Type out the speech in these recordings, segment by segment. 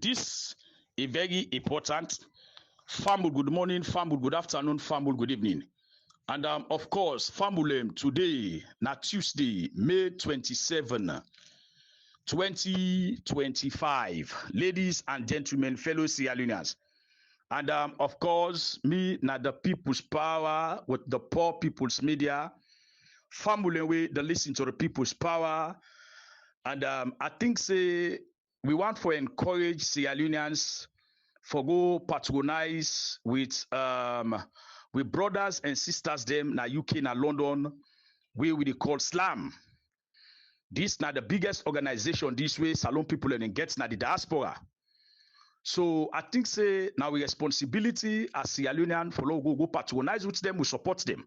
This is very important. Famble, good morning. Famble, good afternoon. Famble, good evening. And of course, Famble, today, na Tuesday, May 27, 2025. Ladies and gentlemen, fellow Sierra Leoneans. And of course, me, na the People's Power with the Poor People's Media. Famble, way the listen to the People's Power. And I think say we want to encourage Sierra Leoneans for go patronize with brothers and sisters them na UK na London where we call SLAM. This na the biggest organization this way Salon people and get na the diaspora. So I think say now we responsibility as Sierra Leonean for go patronize with them, we support them.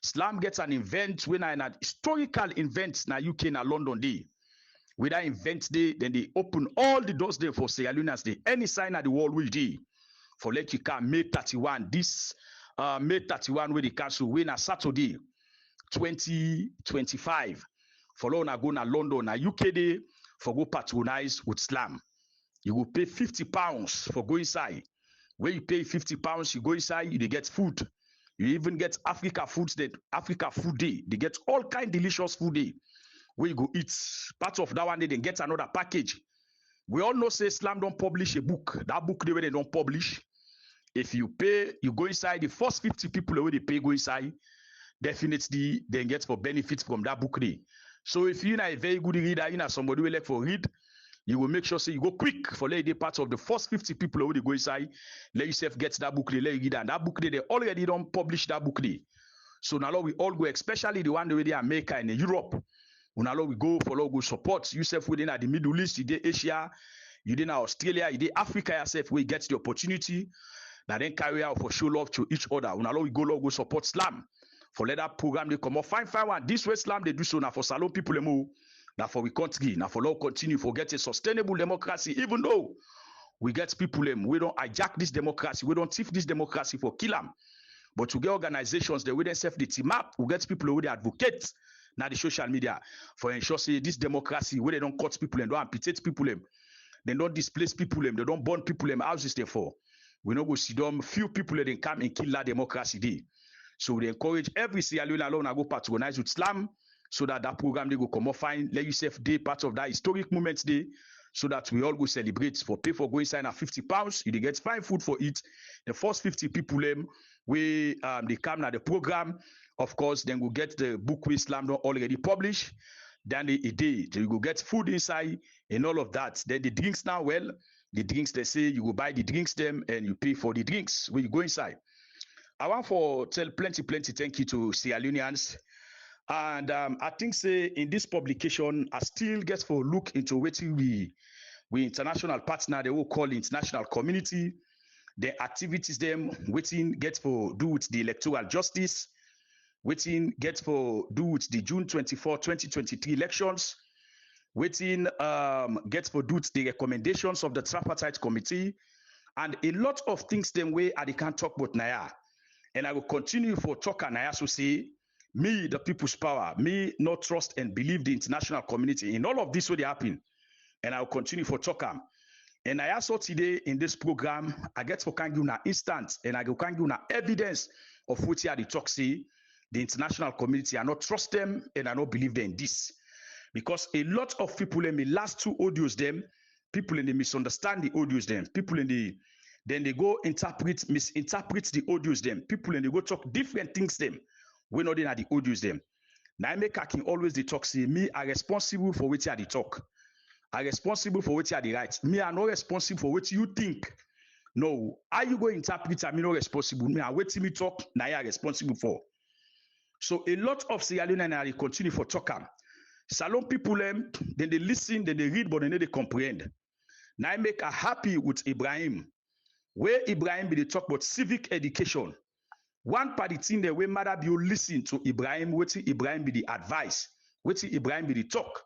SLAM gets an event when an historical event na UK na London day. With that event day, then they open all the doors there for Sierra Leoneans day. Any sign at the wall we do for let you come May 31. This May 31 where the council win a Saturday 2025. For now go na London na UK day for go patronize with SLAM. You will pay £50 for go inside. When you pay £50, you go inside, you get food. You even get Africa Food Day. They get all kind delicious food day. Where you go eat. Part of that one day, then get another package. We all know say SLAM don't publish a book. That book they don't publish. If you pay, you go inside, the first 50 people where they pay go inside, definitely they get for benefits from that book day. So if you're a very good reader, you know somebody will like for read, you will make sure say you go quick for let the part of the first 50 people where they go inside, let yourself get that book day, let you read and that book day, they already don't publish that book day. So now we all go, especially the one where they America and Europe. Now we go for go support yourself within the Middle East, you did Asia, you did Australia, you did Africa yourself, we get the opportunity. Now then carry out for show love to each other. Now we go support SLAM. For let that program they come up. Fine one. This way SLAM they do so now for Salon people move. Now for we country. Now for law continue for get a sustainable democracy. Even though we get people we don't hijack this democracy. We don't thief this democracy for kill them. But to get organizations they will themselves the team up. We get people who they advocate now the social media for ensure say this democracy where they don't cut people and don't amputate people they don't displace people they don't burn people houses therefore. We no go see them few people that they come and kill that democracy day. So we encourage every Sierra Leone alone to go patronize with SLAM so that program they go come up fine. Let yourself day part of that historic moment day so that we all go celebrate for pay for going sign at £50. You get fine food for it. The first 50 people we they come at the program. Of course, then we'll get the book with SLAM don't already published. Then the day you go get food inside and all of that. Then the drinks now, well, the drinks they say you go buy the drinks them and you pay for the drinks when you go inside. I want for tell plenty thank you to Sierra Leoneans. And I think say in this publication I still get for look into waiting we international partner they will call the international community, the activities them waiting get for do with the electoral justice. Waiting get for do with the June 24, 2023 elections. Waiting get for do with the recommendations of the tripartite committee. And a lot of things them way I can't talk about Naya. And I will continue for talk and Naya so say, me, the people's power, me not trust and believe the international community. In all of this way they happen. And I will continue for talk. And I also today in this program, I get for can give na instant and I can give na evidence of what the talk say. The international community, I not trust them and I not believe them in this. Because a lot of people in the last two audios them, people in the misunderstand the audios them, people in the then they go misinterpret the audios them, people in they go talk different things them. We not in at the audios them. Now I make can always the talk say me are responsible for what you are the talk. Are responsible for what you are the right. Me are not responsible for what you think. No, are you going to interpret? I'm not responsible. Me are waiting me talk. Now you are responsible for. So a lot of Sierra Leone and continue for talk. Salon people then they listen, then they read, but then they comprehend. Now I make a happy with Ibrahim. Where Ibrahim be they talk about civic education. One party thing there where mother be you listen to Ibrahim, what Ibrahim be the advice, what Ibrahim be the talk.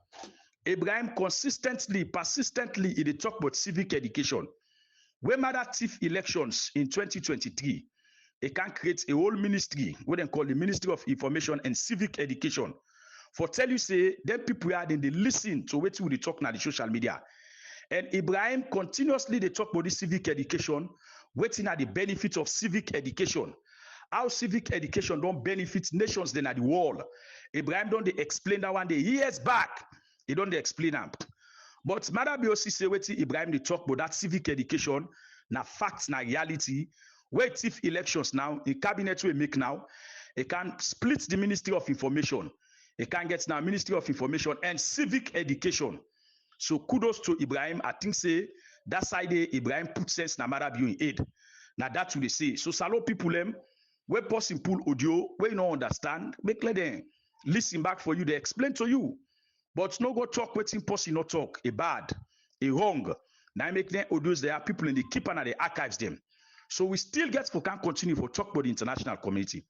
Ibrahim consistently, persistently he talk about civic education. Where mother thief elections in 2023. They can create a whole ministry, what they call the Ministry of Information and Civic Education. For tell you say, them people are then they listen to what we talk now the social media. And Ibrahim continuously they talk about this civic education, waiting at the benefit of civic education. How civic education don't benefit nations then at the world. Ibrahim don't they explain that one day years back. He don't they explain that. But Madabi also say waiting Ibrahim they talk about that civic education, na facts, na reality. Wait if elections now, the cabinet will make now, it can split the Ministry of Information. It can get now Ministry of Information and civic education. So kudos to Ibrahim. I think say that side Ibrahim put sense na Madabi in aid. Now that's what they say. So salon people them, where person pull audio, where you don't understand, make let them listen back for you, they explain to you. But no go talk waiting person not talk, a bad, a wrong. Now make them audios there, people in the keep and the archives them. So we still get for can continue for talk about the international community.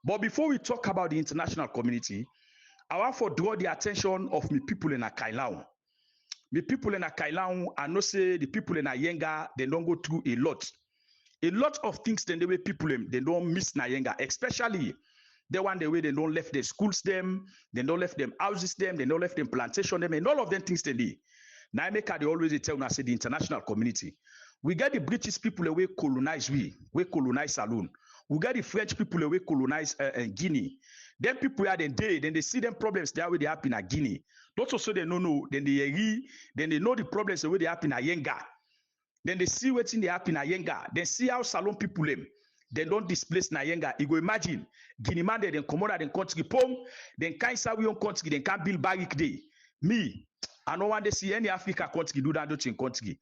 But before we talk about the international community, I want to draw the attention of me people in Akailaun. Me people in Akailaun, I know say the people in Ayenga, they don't go through a lot. A lot of things then the way people they don't miss Nayenga, especially the one the way they don't left their schools them, they don't left them houses them, they don't left them plantation them, and all of them things they need. Now make they always tell us say the international community. We get the British people away colonize we colonize Saloon. We get the French people away colonize Guinea. Then people are then they see them problems there where they happen at Guinea. Not also they know, then they know the problems the way they happen at Yenga. Then they see what's in the happen at Yenga. Then see how Salon people them. They don't displace Nayenga. You go imagine Guinea man they then come out and country pom. Then can't say we own country. Then can't build barrack day. Me, I don't want to see any Africa country do that in country.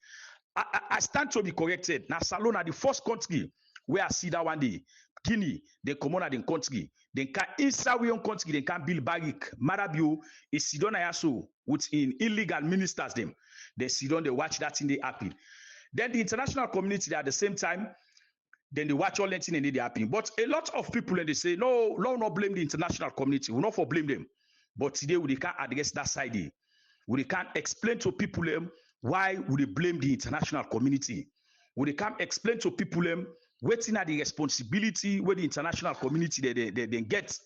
I stand to be corrected. Now Salon are the first country where I see that one day. Guinea, they come out in country. Then can inside we own country. They can't build barrack. Marabio is sit down so with in illegal ministers them. They sit down. They watch that thing they happen. Then the international community at the same time, then they watch all that thing and they happen. But a lot of people and they say, no, not blame the international community. We not for blame them. But today we can't address that side. We can't explain to people them why would they blame the international community. We can't explain to people them waiting at the responsibility where the international community they get.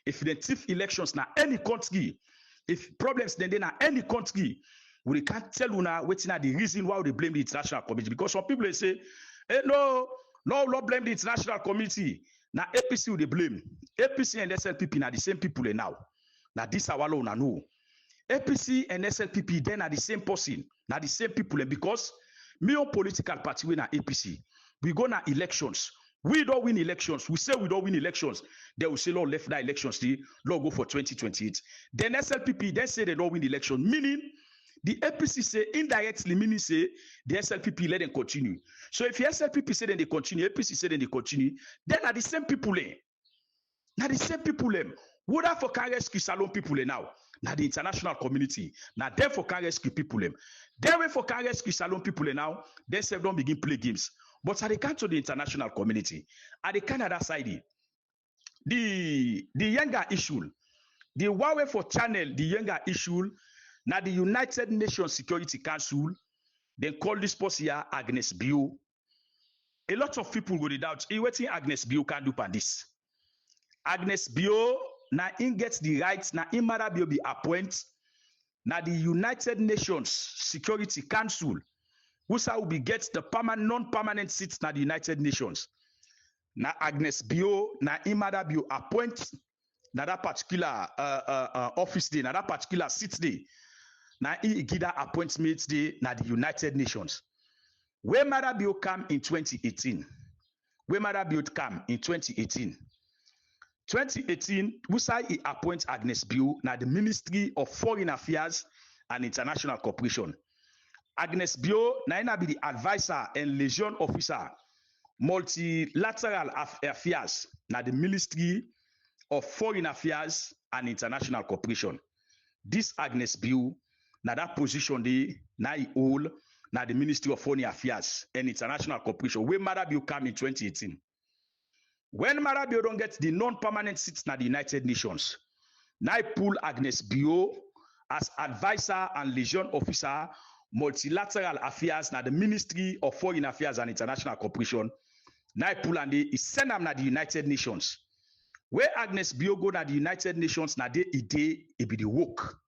If they thief elections now any country, if problems then now any country, we can't tell you now waiting at the reason why they blame the international community. Because some people they say, hey, no, not blame the international community. Now APC will they blame. APC and SLPP are the same people now. Now this our law now know. APC and SLPP then are the same person. Now the same people. And because me on political party we na APC, we go na elections. We don't win elections. We say we don't win elections. They will say, Lord, left that elections. Lord, go for 2028. Then SLPP, then say they don't win election. Meaning, the APC say indirectly, meaning say the SLPP let them continue. So if the SLPP say then they continue, APC say then they continue, then are the same people there. Now the same people them. Would have for can rescue Salon people now? Now the international community. Now therefore can rescue people them. Then way for can rescue Salon people now, then say don't begin play games. But at the count to the international community, at the Canada side, the younger issue, the Huawei for channel, the younger issue. Now the United Nations Security Council, they call this person here Agnes Bio. A lot of people go doubt, what Agnes Bio can do for this. Agnes Bio, now in gets the rights, now in Marabio be appointed. Now the United Nations Security Council, who will be get the non-permanent seats now the United Nations. Now Agnes Bio, now in Marabio appoint now that particular office day, now that particular seat day. Now, he get that appointment day na the United Nations. Where Marabio come in 2018. Where Marabio come in 2018. 2018, Wusai he appoint Agnes Bio na the Ministry of Foreign Affairs and International Cooperation. Agnes Bio na be the advisor and liaison officer, multilateral affairs na the Ministry of Foreign Affairs and International Cooperation. This Agnes Bio na that position dey na he hold na the Ministry of Foreign Affairs and International Cooperation where Marabio come in 2018. When Marabio don't get the non-permanent seats na the United Nations, now he pull Agnes Bio as advisor and liaison officer, multilateral affairs na the Ministry of Foreign Affairs and International Cooperation. Now he pull and he send them na the United Nations. Where Agnes Bio go na the United Nations na dey e be the work.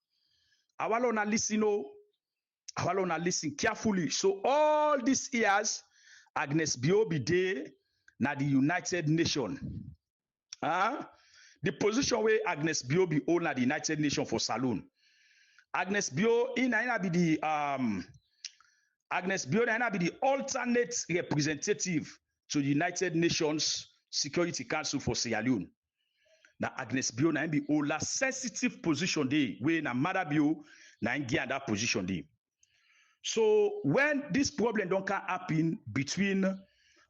Awalo na listen I want to listen carefully. So all these years, Agnes Bio be there na the United Nations. The position where Agnes Bio be hold na the United Nations for saloon. Agnes Bio na be the Agnes Bio na be the alternate representative to the United Nations Security Council for Sierra Leone. Now Agnes Bio na be hold la sensitive position dey where na Mother Bio na get that position dey. So when this problem don't happen between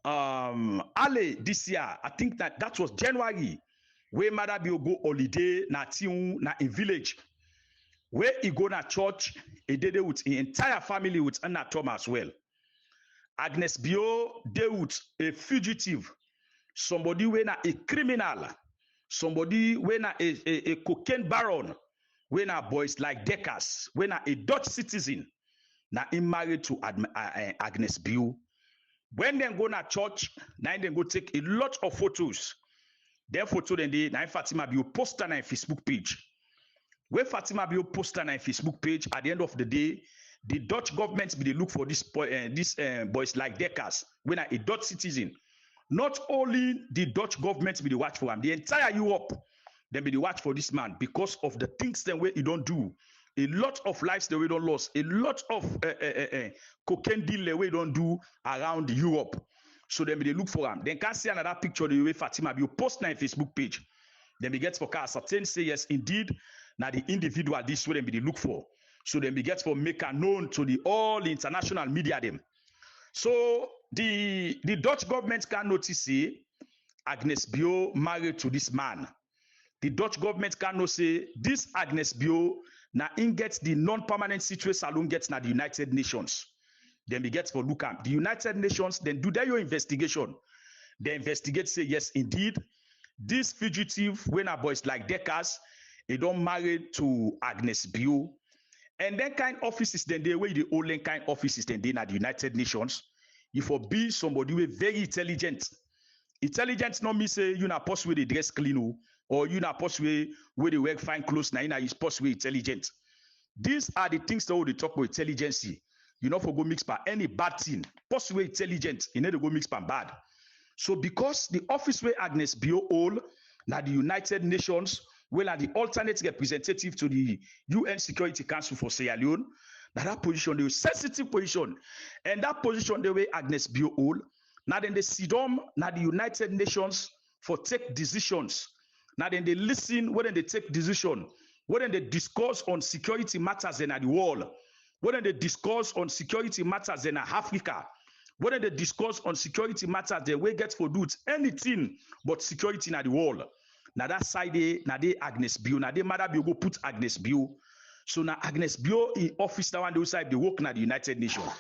Ale this year, I think that was January, where Mother Bio go holiday na Tiun na in village, where he go na church, he did it with his entire family with Anna Tom as well. Agnes Bio dey with a fugitive, somebody when a criminal, somebody when a cocaine baron, when a boys like Deckers, when a Dutch citizen. Now he married to Agnes Bio. When they go to church, now they go take a lot of photos. Then photo then they now Fatima Bio post on a Facebook page. When Fatima Bio post on a Facebook page, at the end of the day, the Dutch government be they look for this boys like Deckers, when a Dutch citizen. Not only the Dutch government be they watch for him, the entire Europe, they be they watch for this man because of the things then where he don't do. A lot of lives that we don't lose, a lot of cocaine deal that we don't do around Europe. So then they look for them. Then can see another picture the way Fatima you post on a Facebook page. Then we get for certain say yes, indeed, now the individual this way they look for. So then we get for make a known to the all international media them. So the Dutch government can notice say Agnes Bio married to this man. The Dutch government cannot say this Agnes Bio now in gets the non-permanent situation saloon gets na the United Nations. Then we get for look at the United Nations, then do their investigation. They investigate, say yes, indeed, this fugitive when a boys like Deckers, they don't marry to Agnes Bio. And then kind offices, then they way the only kind offices, then they na the United Nations. You for be somebody with very intelligent. Intelligence not me say you not post with the dress clean or you not post where they wear fine clothes now is post with intelligent. These are the things that we talk about intelligence. You know for go mix by any bad thing. Post with intelligent, you need to go mix by bad. So because the office where Agnes Bio hold now the United Nations will are the alternate representative to the UN Security Council for Sierra Leone. Now that position, the sensitive position, and that position the way Agnes Bio hold. Now then they sit down, now the United Nations for take decisions. Now then they listen, when they take decision, when they discuss on security matters in the world, when they discuss on security matters in Africa, when they discuss on security matters, they will get for do anything but security in the world. Now that side, now they Agnes Bio, now they Mother Bio go put Agnes Bio. So now Agnes Bio in office now on the side, they work in the United Nations.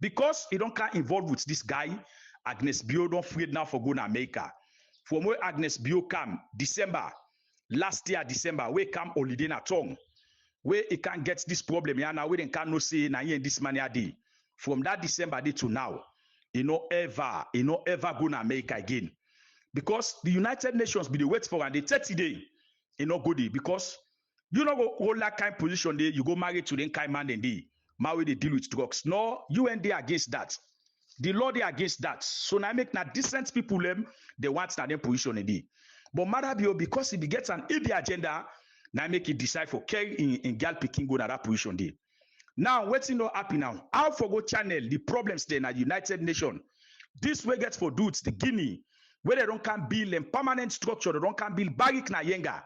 Because he don't get involved with this guy, Agnes Bio don't afraid now for going to America. From where Agnes Bio come, December, last year December, where come holiday na tongue, where he can't get this problem, yeah, now where they can't no say na here this money a day. From that December day to now, he no ever go to America again. Because the United Nations be the wait for and the 30 day, he no go there. Because you know go hold that kind of position there, you go marry to the kind man and day, marry they deal with drugs. No, UN they against that. The law they against that. So now make na decent people them they want na them position in there. But Mother Bio, because if he gets an idiot agenda, now make it decide for carry in girl picking go na that position there. Now what's no happen now? How for go channel the problems there na United Nations. This way gets for dudes the Guinea where they don't can build a permanent structure, they don't can build barrack na yenga.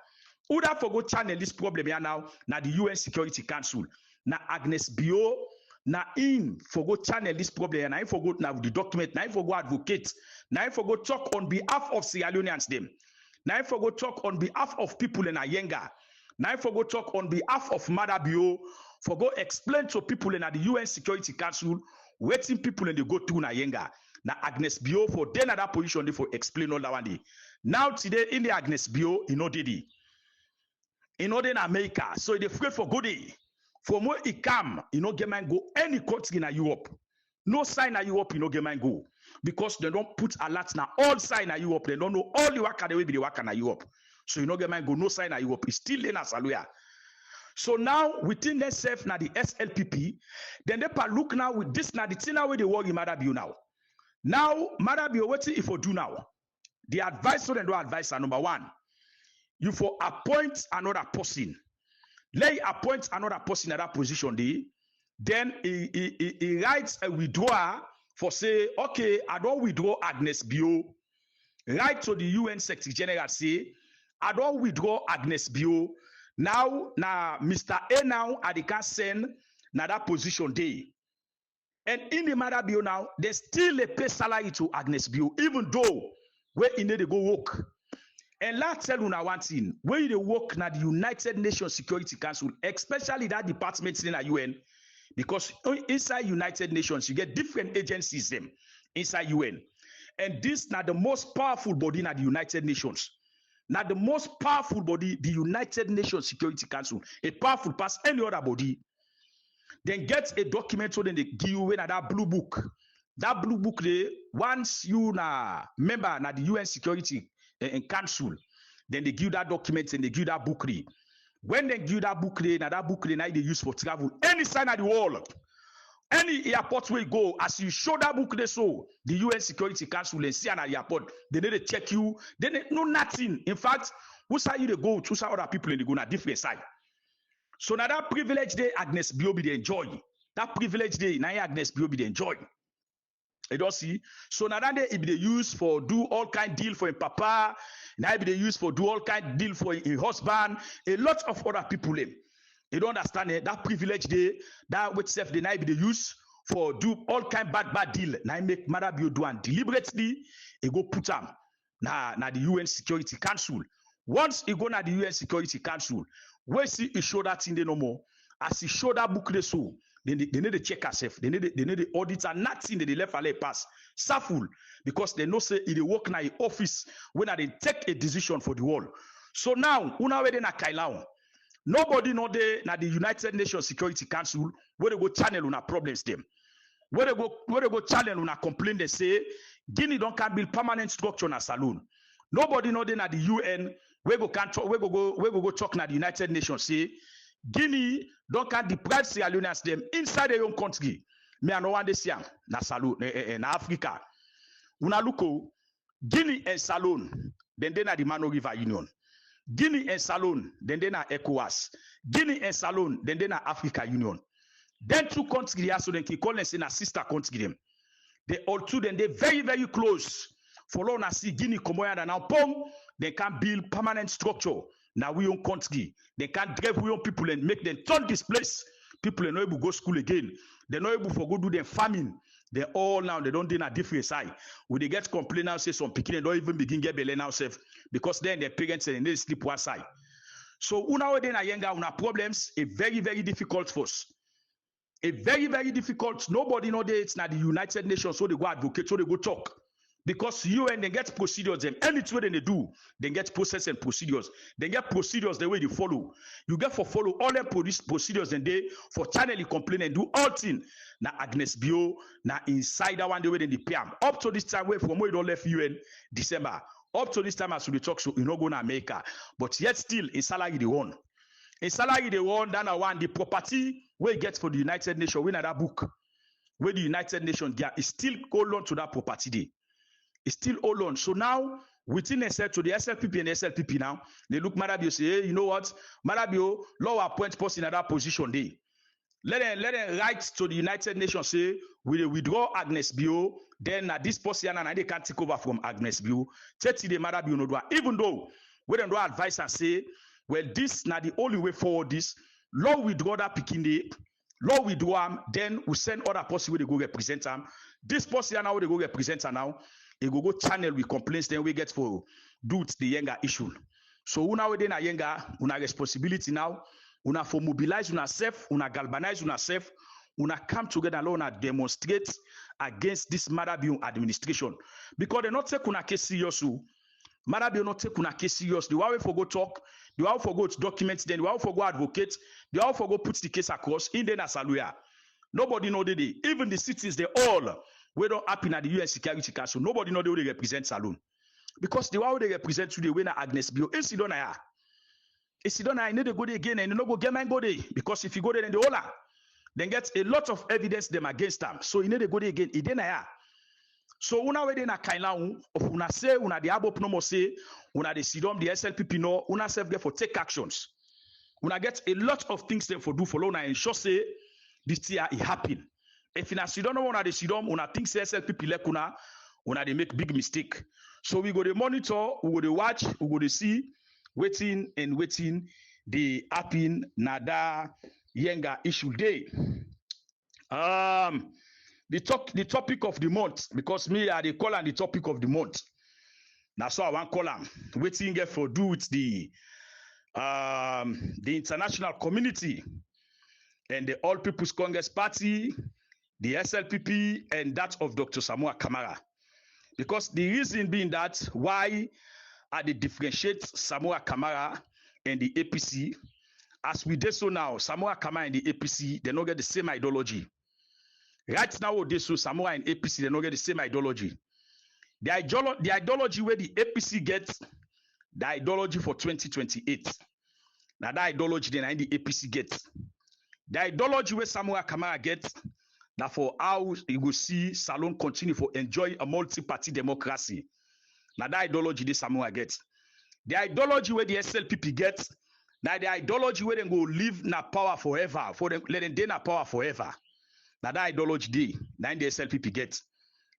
Who that for go channel this problem here now? Na the UN Security Council. Na Agnes Bio. Now in for go channel this problem, now in for go now the document, now in for go advocate, now in for go talk on behalf of Sierra Leoneans them, now in for go talk on behalf of people in Ayenga, now in for go talk on behalf of Mother Bio, for go explain to people in the UN Security Council, waiting people in the go to Ayenga. Now Agnes Bio for then at that position they for explain all that one day. Now today in the Agnes Bio, you know did he? In Northern America, so they afraid for good day. From where he come, you know, get man go any country in Europe. No sign in Europe, you know, get man go. Because they don't put a lot now, all sign in Europe. They don't know all the work they will be the work in Europe. So you know, get man go, no sign in Europe. It's still in Asaluya. So now within themselves now the SLPP, then they look now with this now the thing now where they work in Madabio now. Now Madabio, what if you do now? The advice so then do advisor number one. You for appoint another person. Let appoint another person in that position there. Then he writes a withdrawal for say, okay, I don't withdraw Agnes Bio. Write to the UN Secretary General say, I don't withdraw Agnes Bio. Now Mr. A now I can send na that position there. And in the matter Bio now, they still pay salary to Agnes Bio, even though where in they go work. And let's tell you now one thing, when they work na the United Nations Security Council, especially that department in the UN, because inside United Nations, you get different agencies them inside UN. And this now the most powerful body in the United Nations. Now the most powerful body, the United Nations Security Council, a powerful past any other body. Then get a document so then they give you that blue book. That blue book, they once you na member na the UN Security Council, then they give that document and they give that book. When they give that book, now that book now they use for travel any side of the world. Any airport where you go, as you show that book, they saw the UN Security Council and see an airport, they need to check you. They know nothing. In fact, who side you they go, who side other people and they go on a different side. So now that privilege day, Agnes Bio be the enjoy. That privilege day, now Agnes Bio be the enjoy. You don't see. So now that day, it be the use for do all kind deal for a papa. Now it be the use for do all kind deal for a husband. A lot of other people. You don't understand it. That privilege day, that with self, the night be the use for do all kind bad deal. Now make Madabio do and deliberately, he go put them na the UN Security Council. Once he go na the UN Security Council, where see he show that thing they no more. As he show that book they so, they need to check herself. They need the audit and nothing that they left a pass. Saful because they know say it work na the office when they take a decision for the world. So now, una we na Kailao. Nobody know they na the United Nations Security Council where they go channel una problems them. Where they go channel una complain they say Guinea don't can build permanent structure na saloon. Nobody know they na the UN where go talk na the United Nations say Guinea don't can deprive Sierra Leoneans them inside their own country. Me no one this young na saloon na Africa. Una luko Guinea and Salone then they na the Mano River Union. Guinea and Salone, then they na ECOWAS. Guinea and Salone, then they na Africa Union. Then two countries so then can call and say na sister country them. They all two then they very very close. Follow na see Guinea Comoya and now pom they can build permanent structure. Now we own country. They can drive we own people and make them turn this place. People are not able to go school again. They're not able to go do their farming. They all now they don't do a different side. When they get complaint now, say some people don't even begin get belly now self because then their parents and they sleep one side. So una we na younger una problems a very very difficult for us. A very very difficult. Nobody know that it's not the United Nations so they go advocate so they go talk. Because UN they get procedures them anything they do they get process and procedures they get procedures the way they follow you get for follow all them procedures and they for channel complain and do all thing na Agnes Bio na inside that one the way they pay am up to this time where from where you don't left UN December up to this time as we talk so you not go to America but yet still in salary they won then I want the property where you get for the United Nations when that book where the United Nations get is still hold on to that property day. It's still all on. So now, within SL to the SLPP and SLPP now, they look Madabio say, hey, you know what? Madabio, law appoint person in that position there. Let them write to the United Nations say, we withdraw Agnes Bio, then this person and they can't take over from Agnes Bio. 30 the Madabio no do. Even though we don't do advice and say, well, this now the only way forward this, law withdraw that picking day, law withdraw them, then we send other person where they go represent them. This person now they go represent her now. They go channel with complaints, then we get for do the younger issue. So una we na younger, una responsibility now, una for mobilize una self, una galvanize una self, una come together and una demonstrate against this Madabio administration. Because they not take una case serious. Madabio not take una case serious. The way for go talk, the way for go document, then the way for go advocate, the way for go put the case across in the Nasaluya. Nobody know the day. Even the cities, they all we don't happen at the UN Security Council. Nobody know they represent Salone. Because the way they represent today, when Agnes Bio, incident. If you don't, I need to go there again and you no go get mine go there. Because if you go there, then the owner, then get a lot of evidence them against them. So you need to go there again. It then so una we dey na kaila of una say una the abo no more say una the sidom the SLPP no una self get for take actions. Una get a lot of things them for do for una ensure say this year it happen. If you don't know una the sidom una think say SLPP like una they make big mistake. So we go to monitor, we go to watch, we go to see, waiting the happen nada yenga issue day. The topic of the month, because me I dey call on the topic of the month. Now so I want call am waiting get for do with the international community and the All People's Congress Party, the SLPP, and that of Dr. Samoa Kamara. Because the reason being that why I differentiate Samoa Kamara and the APC, as we did so now, Samoa Kamara and the APC, they don't get the same ideology. Right now, they so Samoa and APC, they don't get the same ideology. The ideology where the APC gets, the ideology for 2028. Now that ideology then the APC gets. The ideology where Samoa Kamara gets, that for how you will see Salon continue for enjoy a multi-party democracy. Now that ideology the Samoa gets. The ideology where the SLPP gets, now the ideology where they go live na power forever, for them let them na power forever. Now that ideology they, now the SLPP gets.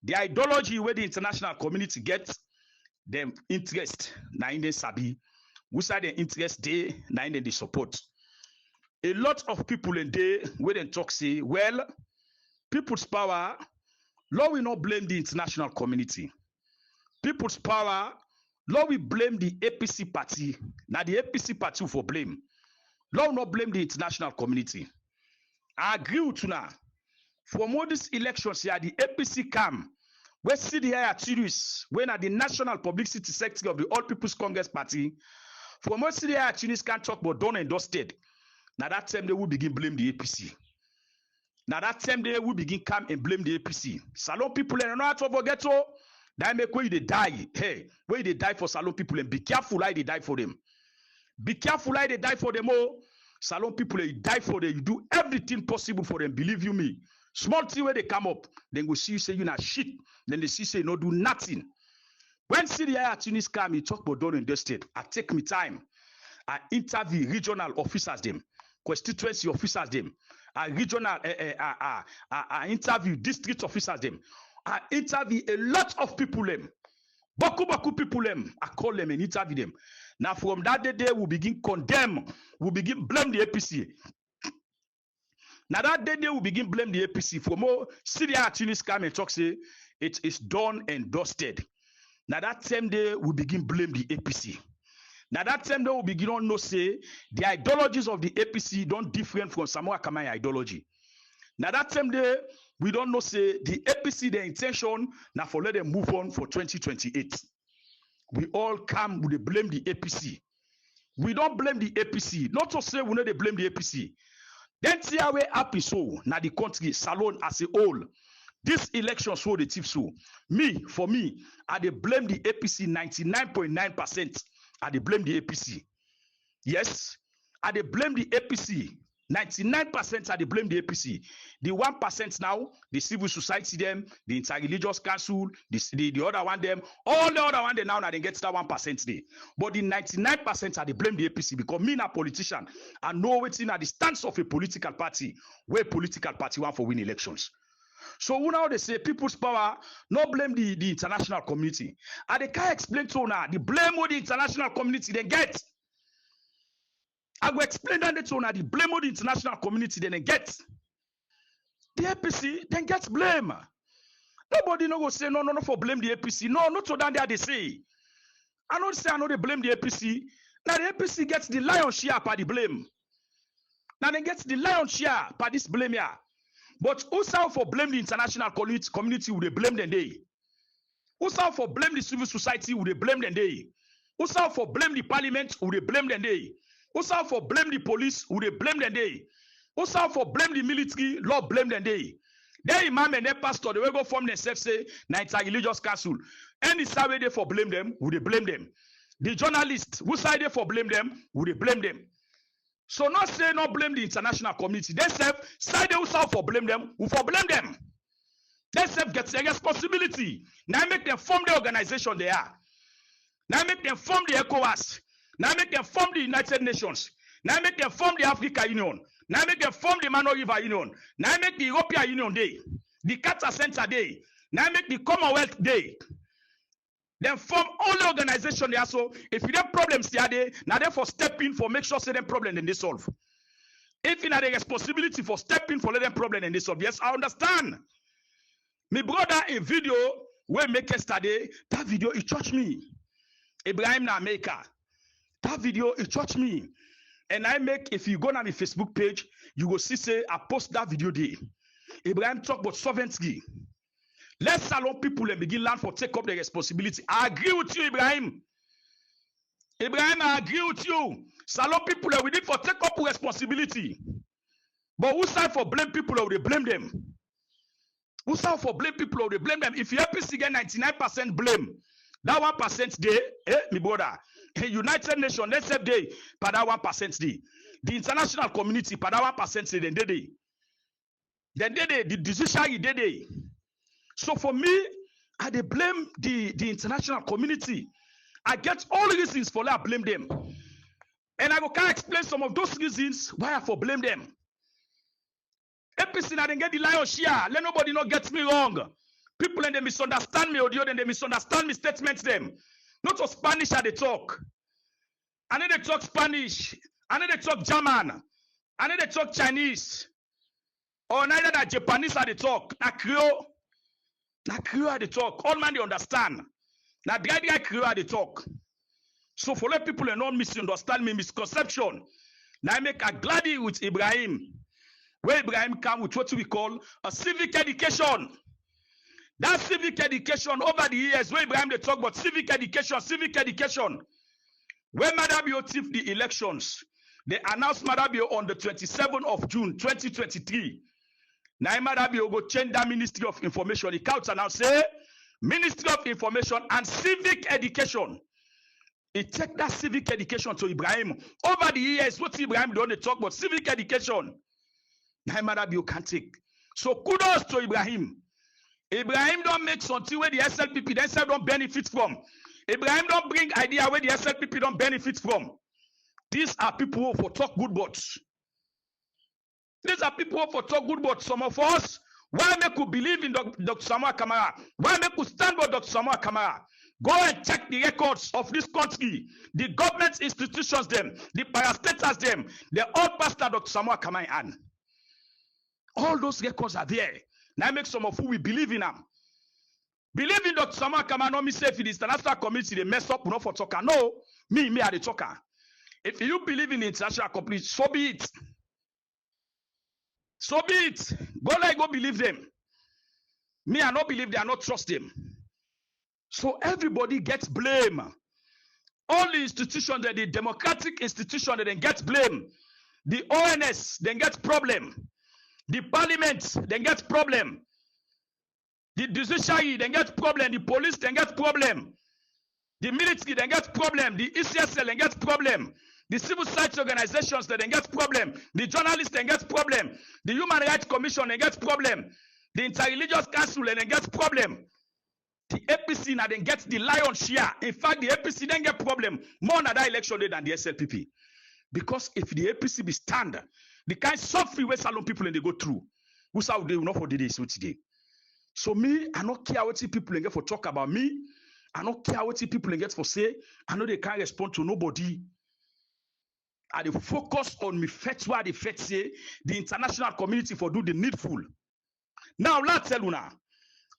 The ideology where the international community gets, them interest, now in the sabi, which are the interest they, now in the support. A lot of people in there where they talk say, well, people's power, Lord will not blame the international community. People's power, Lord will blame the APC party. Now the APC party for blame. Lord will not blame the international community. I agree with you now. From all these elections here, the APC come. We see the higher series when at the national publicity sector of the All People's Congress Party. From what see the higher series can't talk about done and dusted. Now that time they will begin blame the APC. Now that time they will begin come and blame the APC. Salon people and not to forget so that make where they die. Hey, where they die for Salon people and be careful how they die for them. Be careful how they die for them. Oh, Salon people they die for them. You do everything possible for them. Believe you me. Small thing where they come up, then go see you say you not shit. Then they see say you no do nothing. When Syria Tunis come, you talk about done and dusted. I take me time. I interview regional officers them, constituency officers them. I regional I interview district officers them. I interview a lot of people them. Baku people them. I call them and interview them. Now from that day we begin condemn, we begin blame the APC. Now that day we begin blame the APC for more Syria Tunis come and talk say it is done and dusted. Now that same day we begin blame the APC. Now that same day we begin on no say the ideologies of the APC don't different from Samoa Kamara ideology. Now that same day we don't know say the APC their intention now for let them move on for 2028. We all come with the blame the APC. We don't blame the APC. Not to say we know they blame the APC. Then see how we happy so now the country Salon as a whole. This election so the chief so. For me, I they blame the APC 99.9%. I they blame the APC. Yes, I they blame the APC. 99% I they blame the APC. The 1% now, the civil society them, the interreligious council, the other one them, all the other one they now they get that 1% there. But the 99% I they blame the APC because me a politician, I know what's in the stance of a political party, where political party want for win elections. So now they say people's power, no blame the international community. And they can't explain to now the blame of the international community they get. I will explain that to now the blame of the international community they get. The APC then gets blame. Nobody no go say no for blame the APC. No, not so that they say. I don't say I know they blame the APC. Now the APC gets the lion's share by the blame. Now they get the lion's share by this blame here. But who sound for blame the international community would they blame them day? Who sound for blame the civil society would they blame them day? Who sound for blame the parliament would they blame them day? Who sound for blame the police would they blame them day? Who sound for blame the military, Lord blame them day? Their imam and their pastor, they will go form themselves say, na religious council. Any Saturday for blame them, would they blame them? The journalists, who side they for blame them, would they blame them? So not say not blame the international community. They say side they who for blame them, who for blame them. They say get the responsibility. Now make them form the organization they are. Now make them form the ECOWAS. Now make them form the United Nations. Now make them form the Africa Union. Now make them form the Mano River Union. Now make the European Union Day. The Qatar Center Day. Now make the Commonwealth Day. Then form all the organization there. So if you have problems there, now therefore step in for make sure say them problem and they solve. If you have the responsibility for step in for let them problem and they solve. Yes, I understand. My brother a video we make yesterday, that video it touched me. Ibrahim na maker. That video it touched me. And I make, if you go on my Facebook page, you will see say I post that video there. Ibrahim talk about sovereignty. Let's allow people and begin learn for take up the responsibility. I agree with you, Ibrahim. Ibrahim, I agree with you. Salon people we need for take up responsibility. But who side for blame people or they blame them? Who side for blame people or they blame them? If you APC get 99% blame, that 1% day, my brother, United Nations, let's say day, for that 1% day. The international community, for that 1% day, then they, the decision they. So for me, I dey blame the international community. I get all reasons for that I blame them. And I can explain some of those reasons why I for blame them. APC, I didn't get the lion's share. Let nobody not get me wrong. People and they misunderstand me audio, then they misunderstand me statements them. Not for Spanish they talk. And then they talk Spanish. And then they talk German. And then they talk Chinese. Or neither that Japanese they talk. Na Creole. Na Creole they talk. All man they understand. Na dry Creole they talk. So for let people not misunderstand me, misconception. Now I make a gladdy with Ibrahim. Where Ibrahim come with what we call a civic education. That civic education over the years, where Ibrahim they talk about civic education. When Madabio tipped the elections, they announced Madabio on the 27th of June 2023. Now Madabio go change that Ministry of Information. The council now say Ministry of Information and Civic Education. He take that civic education to Ibrahim. Over the years, what Ibrahim don't talk about civic education. Now Madabio can take. So kudos to Ibrahim. Ibrahim don't make something where the SLPP themselves don't benefit from. Ibrahim don't bring idea where the SLPP don't benefit from. These are people who for talk good words. These are people who for talk good words. Some of us, why make you believe in Dr. Samoa Kamara? Why make you stand by Dr. Samoa Kamara? Go and check the records of this country. The government institutions them, the parastatals them, they all passed Dr. Samoa Kamara and all those records are there. Now make some of who we believe in them. Believe in Dr. Samoa Kamara, not me say if it is the international community, they mess up, not for talker. No, me are the talker. If you believe in the international community, so be it. So be it. Go believe them. Me, I not believe they are not trust them. So everybody gets blame. All the institutions, the democratic institution, they then get blame. The ONS, then get problem. The parliament, then get problem. The judiciary, then get problem. The police, then get problem. The military, then get problem. The ECSL, then get problem. The civil rights organizations, then get problem. The journalists, then get problem. The Human Rights Commission, then get problem. The Interreligious Council, then get problem. The APC, now then get the lion's share. In fact, the APC then get problem more than that election day than the SLPP. Because if the APC be stand, the kind of suffering where salon people and they go through, who's how they will not for this today. So me, I don't care what people get for talk about me. I don't care what people get for say. I know they can't respond to nobody. I dey focus on me fetch what the fetch say, the international community for do the needful. Now, let's tell you now.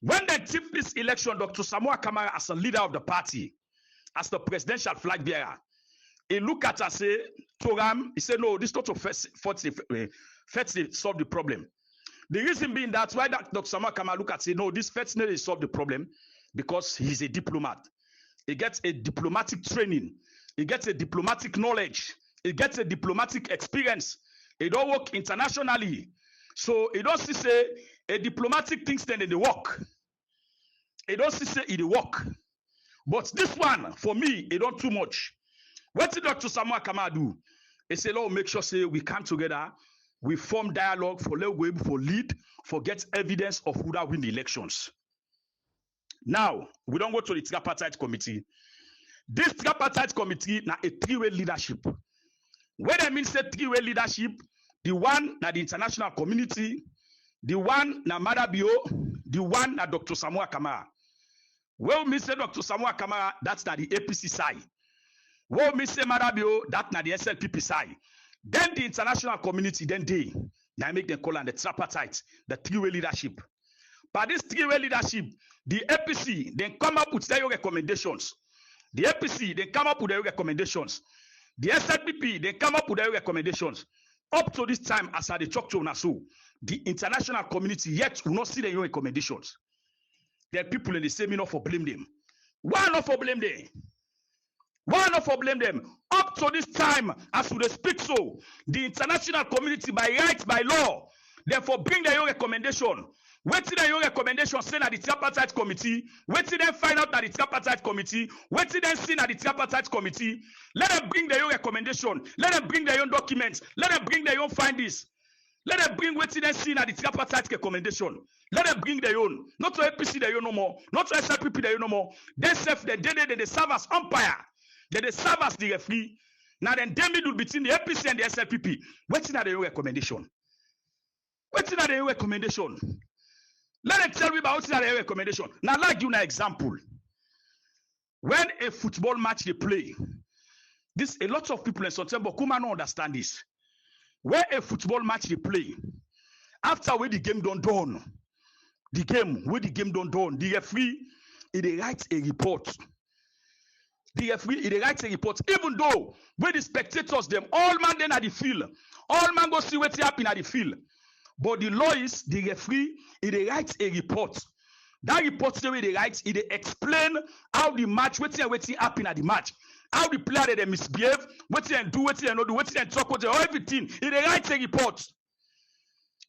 When they tip this election, Dr. Samoa Kamara as a leader of the party, as the presidential flag bearer, he look at us say, Toram, he said, no, this not to first solve the problem. The reason being that's why Dr. Samoa Kamara look at say, no, this first need to solve the problem because he's a diplomat. He gets a diplomatic training. He gets a diplomatic knowledge. He gets a diplomatic experience. He don't work internationally. So he don't see say a diplomatic things then they work. He don't see say it work. But this one, for me, it don't too much. What did Dr. Samuel Kamara do? He said, Lord, make sure say we come together, we form dialogue for let go for lead, for get evidence of who that win the elections. Now, we don't go to the tripartite committee. This tripartite committee na a three-way leadership. When I mean say three-way leadership, the one na the international community, the one na Madabio, the one na Dr. Samuel Kamara. Well, me say Dr. Samuel Kamara, that's na the APC side. Well, me say Madabio, that's na the SLPP side. Then the international community, then they now make them call on the tripartite, the three-way leadership. But this three-way leadership, the APC, then come up with their recommendations. The APC, they come up with their recommendations. The SLPP, they come up with their recommendations. Up to this time, as I talk to Nassau, the international community yet will not see their recommendations. There are people in the seminar for blame them. Why not for blame them? Why not for blame them? Up to this time, as we speak so, the international community by right, by law, therefore bring their own recommendation. Wait till their own recommendation say at the tripartite committee. Wait till them find out at the tripartite committee. Wait till them see at the tripartite committee. Let them bring their own recommendation. Let them bring their own documents. Let them bring their own findings. Let them bring wait till them see at the tripartite recommendation. Let them bring their own. Not to APC their own no more. Not to SLPP their own no more. They serve they serve as umpire. They serve as the referee. Now then they middle between the APC and the SLPP. Waiting at the recommendation. Waiting at the recommendation. Let them tell me about what's the recommendation. Now, like you an example. When a football match they play, this a lot of people in September come and understand this. When a football match they play, after where the game done, the referee he writes a report. The referee he writes a report, even though when the spectators them all man then at the field, all man go see what's happening at the field. But the law is the referee, he writes a report. That report the way they write, he explain how the match, what's happen at the match, how the player they misbehave, what they do, what they not do, what they talk, what they everything. He writes a report.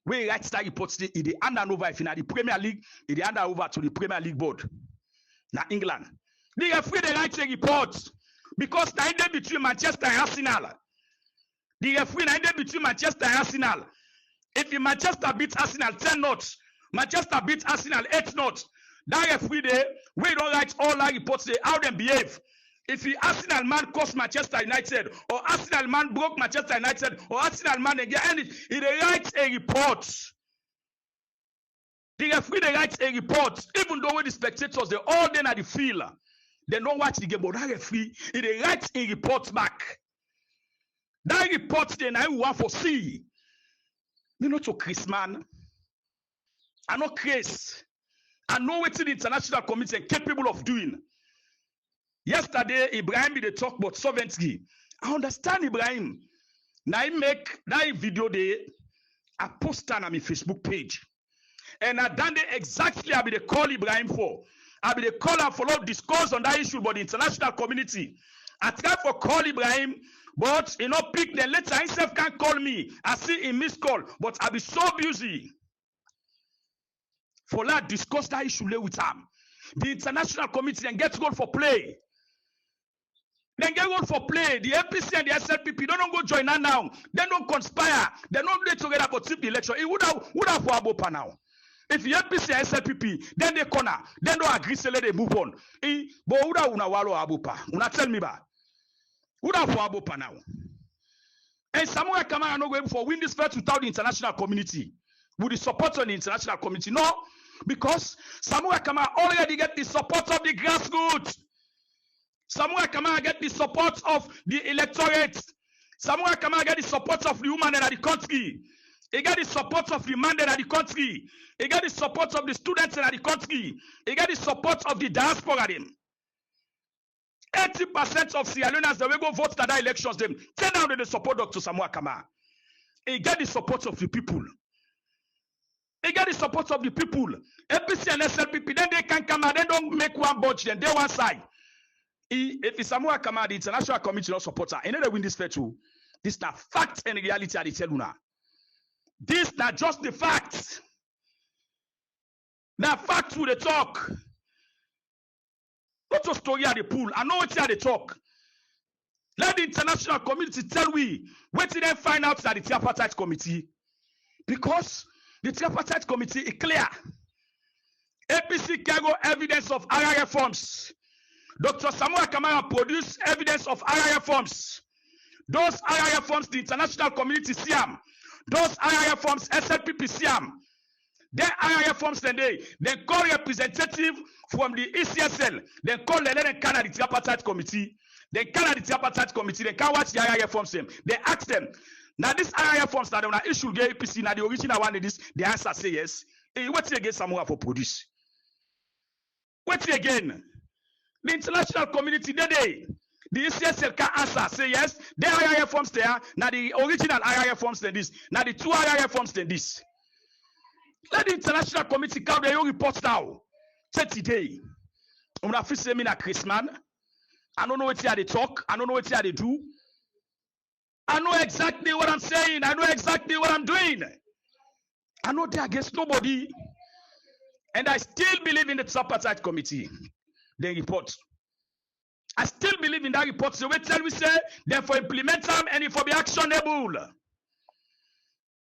When he writes that report, he hand over if in the Premier League, he hand over to the Premier League board. Now England. The referee they write a report because now between Manchester and Arsenal. The referee now between Manchester and Arsenal. If Manchester beats Arsenal 10 knots, Manchester beats Arsenal 8 knots, that referee there, we don't write all that reports there, how they behave. If the Arsenal man cost Manchester United, or Arsenal man broke Manchester United, or Arsenal man again, he writes a report. The referee they writes a report, even though the spectators, they all then at the field, they don't watch the game, but that referee, he writes a report back. That report then I want for see. You know to Chris man. I know Chris. I know what the international community is capable of doing. Yesterday, Ibrahim they talk about sovereignty. I understand Ibrahim. Now I make that video there. I post on my Facebook page. And I done it exactly I be the call Ibrahim for. I be the call and follow discourse on that issue about the international community. I try for call Ibrahim. But you know, pick the letter himself can't call me. I see him missed call, but I be so busy. For that, discuss that issue with him. The international committee then get goal for play. Then get goal for play. The APC and the SLPP don't go join her now. They don't conspire. They don't get together for the election. It would have for Abopa now. If the APC and SLPP, then they corner, then don't agree, so let they move on. But would have una walo Abopa? Una tell me ba. Would have for Abopa now. And Samuel Kamara not going for win this fight without the international community. With the support of the international community. No, because Samuel Kamara already get the support of the grassroots. Samuel Kamara get the support of the electorate. Samuel Kamara get the support of the woman in the country. He get the support of the man in the country. He get the support of the students in the country. He get the support of the diaspora. 80% of Sierra Leoneans that will go vote that elections them. 10 out of the support Dr. Samuel Kamara. He get the support of the people. He get the support of the people. APC and SLPP, then they can come and they don't make one budge, then they one side. If it's Samuel Kamara, the international committee not support her, and then they win this fair too. This is not fact and reality, I tell you now. This is not just the facts. Now facts will they talk. What your story at the pool? I know what you they talk. Let the international community tell we what did they find out at the tripartite committee? Because the tripartite committee is clear. APC can go evidence of RIF forms. Dr. Samuel Kamara produced evidence of RIF forms. Those RIF forms, the international community see them. Those RIF forms, SLPP see them. Then RIF forms, then call representative from the ECSL. Then call the Canada tripartite committee. They can the tripartite committee. They can watch the RIF forms them. They ask them. Now this RIF forms that they issue the APC. Now the original one is this. The answer say yes. Hey, what's again Samuel for produce? What's again? The international community the ECSL can answer say yes. The RIF forms there. Now the original RIF forms than this. Now the two RIF forms than this. Let the international committee come their report now. 30 days. I'm not saying me Christmas. I don't know what they talk. I don't know what they do. I know exactly what I'm saying. I know exactly what I'm doing. I know they're against nobody. And I still believe in the tripartite committee. They report. I still believe in that report. So we tell we say, then for implement them and for be actionable.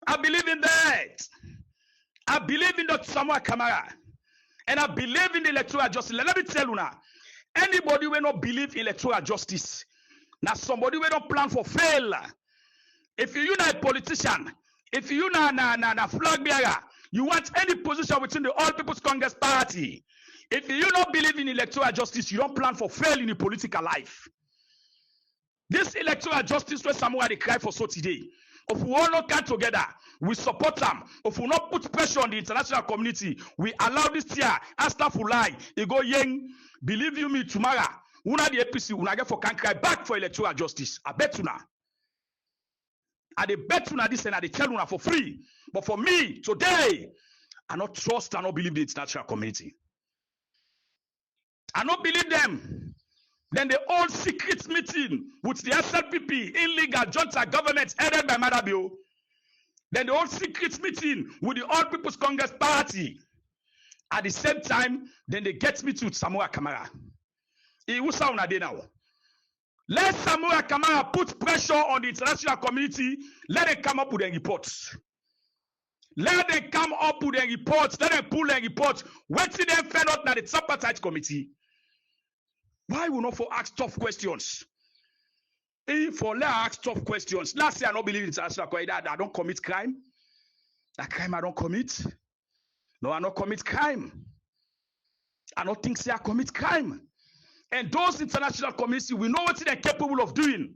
I believe in that. I believe in Dr. Samuel Kamara. And I believe in the electoral justice. Let me tell you now. Anybody will not believe in electoral justice. Now somebody will not plan for fail. If you not a politician, if you not a flag bearer, you want any position within the All People's Congress Party. If you not believe in electoral justice, you don't plan for fail in the political life. This electoral justice where someone they cry for so today. If we all not come together, we support them. If we not put pressure on the international community, we allow this year, Astafulai, they go young. Believe you me, tomorrow, una the APC, una get for can cry back for electoral justice. I bet you now. I bet you now this and I tell you for free. But for me, today, I not trust, I not believe the international community. I not believe them. Then the old secret meeting with the SLPP, illegal junta government headed by Madabio. Then the old secret meeting with the All People's Congress Party. At the same time, then they get me to Samuel Kamara. Let Samuel Kamara put pressure on the international community. Let them come up with a report. Let them come up with a report. Let them pull a report. Wait till they find out that the tripartite committee. Why will not for ask tough questions? If for let ask tough questions. Last year I don't believe in international community. I don't commit crime. That crime I don't commit. No, I don't commit crime. I don't think say I commit crime. And those international communities, we know what they're capable of doing.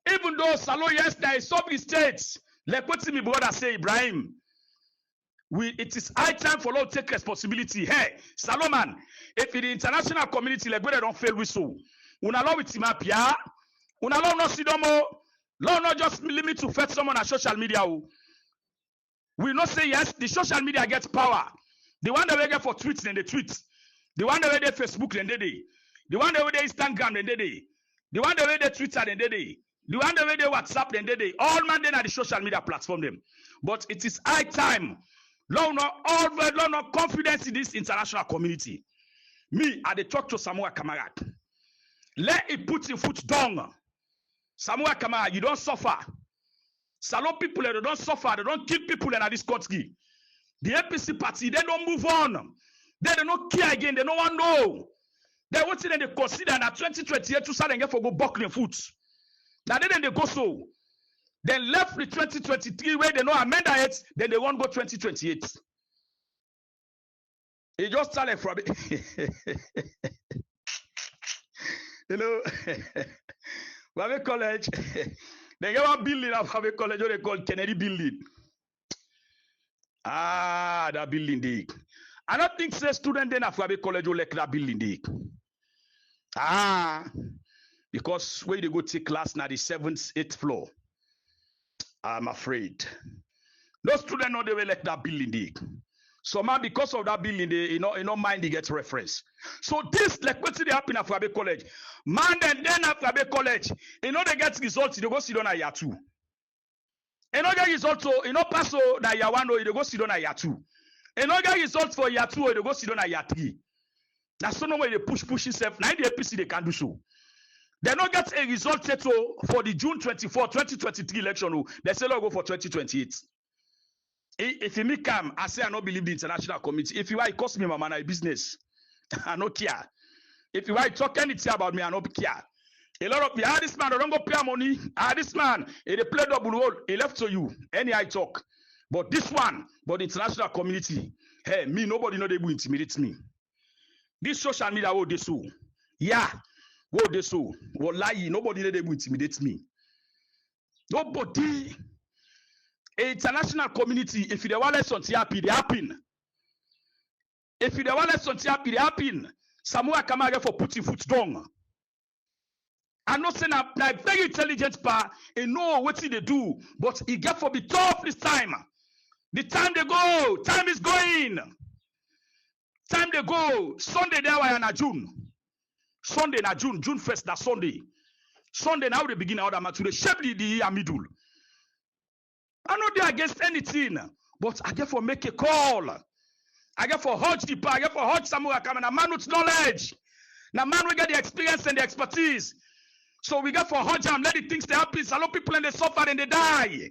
Even though Salo yesterday is some states, like what my brother say, Ibrahim, it is high time for all to take responsibility. Hey, Salomon, if the international community, like whether they don't fail with so, una allow it to pia, una allow no sidomo, law not just limit to fetch someone on social media. We not say yes, the social media gets power. The one that we get for tweets, then they tweet. The one that we get Facebook, then they do. The one that we get Instagram, then they do. The one that we get Twitter, then they do. The one that we get WhatsApp, then they do. All man then are the social media platform them. But it is high time. Long no confidence in this international community. Me, I talk to Samuel Kamara. Let it put your foot down. Samuel Kamara, you don't suffer. Salon people, they don't suffer. They don't kill people in this country. The APC party, they don't move on. They don't care again. They don't want to know. They want to they consider that 2028 to start and get for go buckling foot. Now then they go so. Then left the 2023 where they know amend it, then they won't go 2028. It just started from you know, Wabe College, they get one building of Wabe College, what they call Kennedy Building. Ah, that building there. I don't think say student then of Wabe College will like that building there. Ah, because where they go take class now the 7th, 8th floor. I'm afraid. No student know they will like that building there. So man, because of that building, they you know mind they get reference. So this like what they happen at Wabe College. Man, and then after Wabe College, they get results, they go sit down at year 2. Get results, so pass that year 1, they go sit down at year 2. Get results for year 2, they go sit down at year 3. That's so no way they push itself. Now the APC they can do so. They not get a result yet for the June 24, 2023 election. They say go for 2028. If you come, I say I don't believe the international community. If you want to cost me my money business, I don't care. If you want to talk anything about me, I don't care. A lot of me, this man don't go pay money. This man, he play double role. He left to you. Any I talk. But this one, but the international community, hey, me, nobody know they will intimidate me. This social media, what they so. Yeah. What they so. What lie, nobody know they will intimidate me. Nobody. A international community, if you want something happy, they happen. If you want something happy, they happen. Samoa Kamara for putting foot down. I know say na very intelligent pa, he know what they do, but he get for be tough this time. The time they go, time is going. Time they go. Sunday there were na June. Sunday na June, June 1st, that Sunday. Sunday now they begin out to the shape the year middle. I know they against anything, but I get for make a call. I get for Hodge the I get for Hodge Samuel Kamana, man with knowledge. Now man we get the experience and the expertise. So we get for Hodge and let the things they happen. A lot of people and they suffer and they die.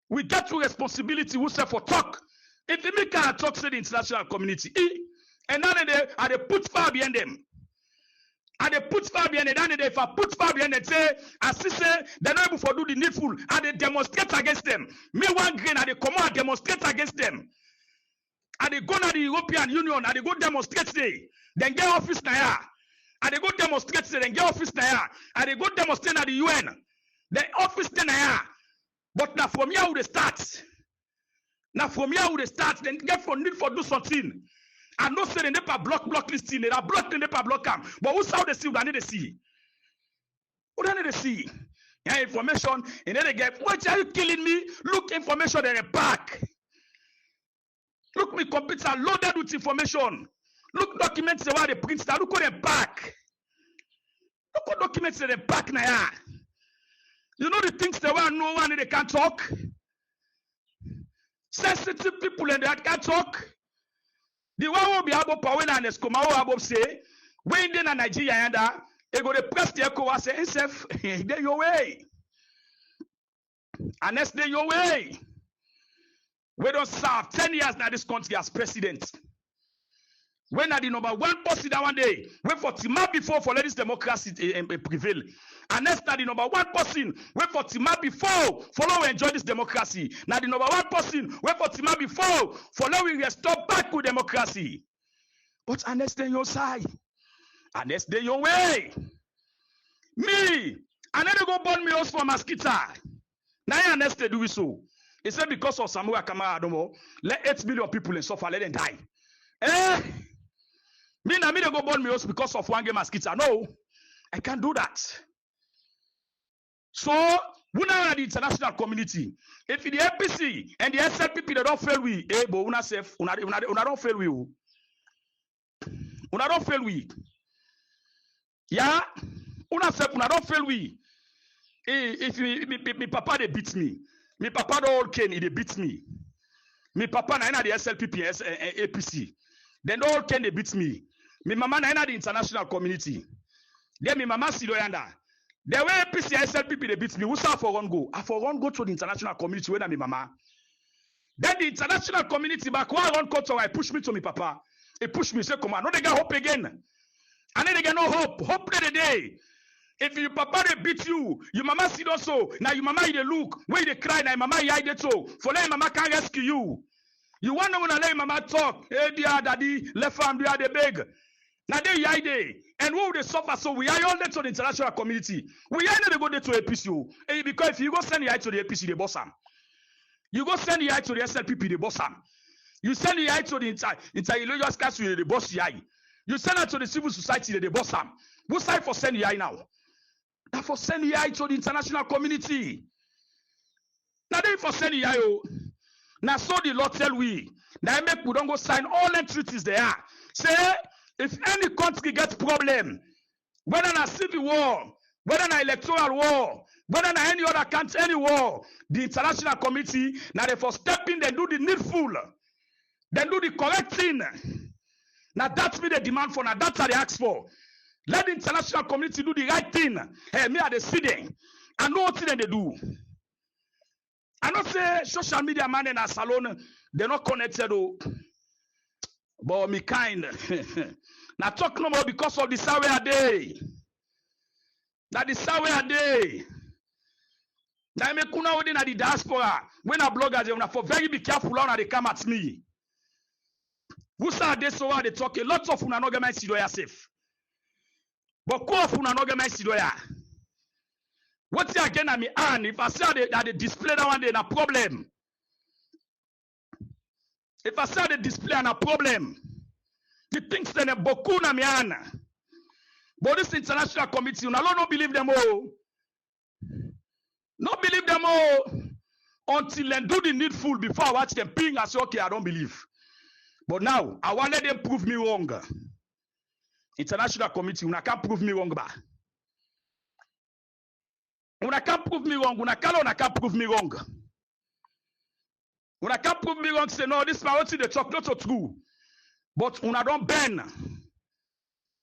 We get to responsibility. We say for talk. If you make a talk to the international community, and then they put far behind them. And they put far behind them. And if I put far behind them, say, as they say, they're not able to do the needful, and they demonstrate against them. Me one grain, and they come out and demonstrate against them. And they go to the European Union, and they go demonstrate there. Then get office now. And they go demonstrate there, then get office now. And they go demonstrate at the UN. The office now. But now from here, they start. Now from here, they start. Then get for need for do something. And no say they never block listing. They are blocked, they never block them. But who's how they see? What need to see? What need to see? Yeah, information. And then they get, what are you killing me? Look, information in the back. Look, my computer loaded with information. Look, documents where they print. Look at the back. Look at documents in the back now. You know the things they want no one they can't talk. Sensitive people and they can't talk. The one will be able to power and Escoma will able say, when in Nigeria and they go to press the echo and say, himself, they your way. And that's they your way. We don't serve 10 years now this country as president. When are the number one person that one day, wait for Tima before for let this democracy prevail. And next now the number one person, wait for Tima before, follow enjoy this democracy. Now the number one person, wait for Tima before, follow we restore back to democracy. But unless they your side, unless they your way. Me, I never go burn me house for mosquito. Now unless they do so. He said because of Samuel Kamara Adomo, let 8 million people in suffer, let them die. Me they go burn me house because of one game mosquito. No, I can't do that. So, we now the international community. If the APC and the SLPP they don't fail we, but una safe, una don't fail we. Una don't fail we. Yeah, una safe, una don't fail we. If me papa they beat me, me papa the old Ken they beat me. Me papa na the SLPP and APC. Then the old Ken they beat me. Me mama na the international community. Then me mama Sidoyanda. The way APC and SLPP they beat me, who saw for one go? I for one go to the international community when I'm mama. Then the international community back one run cut so I push me to me papa. He push me say come on, no they get hope again. And then they get no hope. Hope the day. If your papa they beat you, your mama see also. Now your mama they look, where they cry, now your mama hide it so. For now mama can't rescue you. You want to let your mama talk. Hey dear daddy, left arm, they are the beg. Now they hide it. And who they suffer, so we are all there to the international community. We are not go there to APC. Because if you go send the eye to the APC, they boss them. You go send the eye to the SLPP, they boss them. You send the eye to the inter-religious council, they boss the eye. You send it to the civil society, they boss them. Who side for send the eye now? Now for send the eye to the international community. Now they for send the eye. Now so the law tell we. Now make we don't go sign all the treaties there. Say, if any country gets problem, whether in a civil war, whether in an electoral war, whether in any other country, any war, the international committee, now they for step in, they do the needful, they do the correct thing. Now that's me the demand for. Now that's what they ask for. Let the international community do the right thing. Hey, me are the sitting. I know what they do. I don't say social media man in a salon, they're not connected. Oh. But me kind. Now talk no more because of the Saturday day. Now the Saturday day. Now me kuna within the diaspora. When a blogger they for very be careful how they come at me. Who say they so they talk a lot of una no get my sidoya safe. But ko of una no get my sidoya. What's again at me and if I say that they display that one day na problem. If I say the display and a problem, the things that boku na me an. But this international committee, una don't believe them all. Not believe them all until they do the needful before I watch them ping and say, okay, I don't believe. But now, I want to let them prove me wrong. International committee, una can't prove me wrong. Una can't prove me wrong. Una can't prove me wrong. Una can't prove me wrong. Say, no, this is what they talk, not so true. But una don't bend.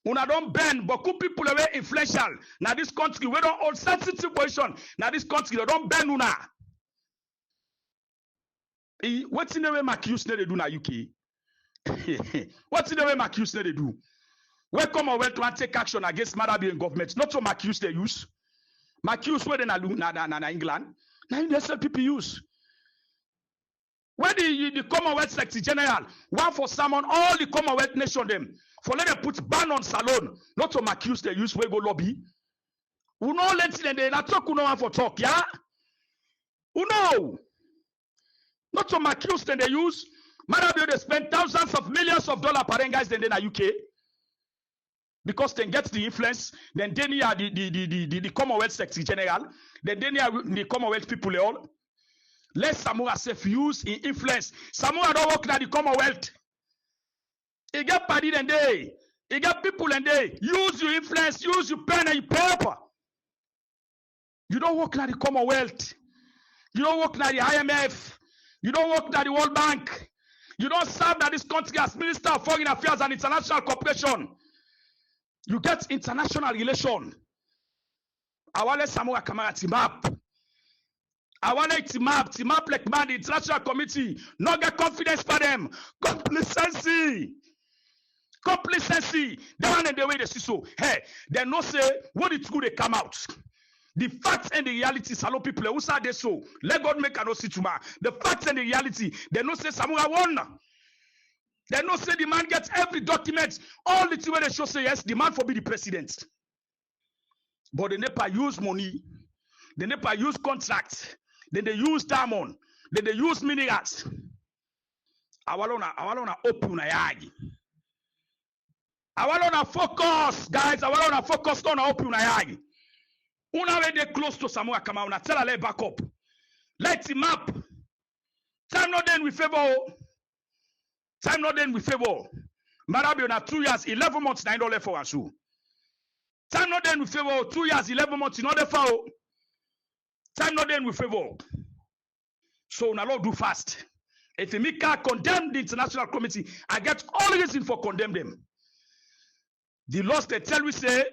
Una don't bend, but good people are very influential. Now this country, we don't hold sensitive position. Now this country, they don't bend una. What's in the way Macuse they do now, UK? What's in the way Macuse they do? We come away to take action against Marabian government. Not so Macuse they use. Macuse where they na England. Now the people use. When the Commonwealth Secretary General want for summon all the Commonwealth nation them for let them put ban on salon, not to accuse they use we go lobby. Who know let's they not talk who no one for talk, yeah? Who know? Not to accuse them they use. Maybe they spend thousands of millions of dollars per guys then in the UK. Because they get the influence, then they need the Commonwealth Secretary General, then they need the Commonwealth people all. Let Samoa self use in influence. Samoa don't work at the Commonwealth. He get party and day. He get people and day. Use your influence, use your pen and your paper. You don't work at the Commonwealth. You don't work at the IMF. You don't work at the World Bank. You don't serve at this country as Minister of Foreign Affairs and International Cooperation. You get international relation. I want let Samoa come out team up. I want to team up like man, the international committee, not get confidence for them. Complacency. That one and the way they see so. Hey, they no say what it's good they come out. The facts and the reality, salon people, who say they so. Let God make a no see tomorrow. The facts and the reality, they no say Samoa won. They no say the man gets every document. All the things where they show say yes, the man for be the president. But they never use money. They never use contracts. Then they use diamond. Then they use minerals. Awalona open na yagi. Awalona focus, guys. Awalona focus on open na yagi. Una way they close to Samoa Kama. Una tell her back up. Let him up. Time not then we favor. Time not then we favor. Marabi na 2 years, 11 months, $9 for us. Time not then we favor. 2 years, 11 months in order for. Time not then we favor. So now do fast. If you make condemn the international committee, I get all reason for condemn them. The laws they tell we say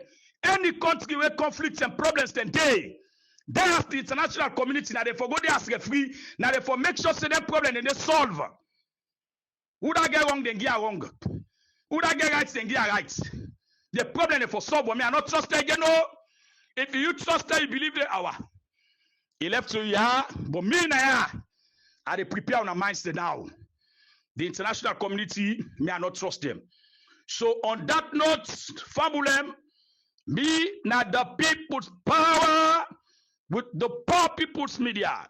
any country where conflicts and problems then they ask the international community now they forgo they ask free now they for make sure say that problem and they solve. Who that get wrong then get wrong. Who that get right then get right. The problem they for solve. Me I not trust again. No. If you trust that you believe the hour. He left to ya, but me now, I prepare on our minds now. The international community, me I not trust them. So on that note, fabulem, me now the people's power with the poor people's media.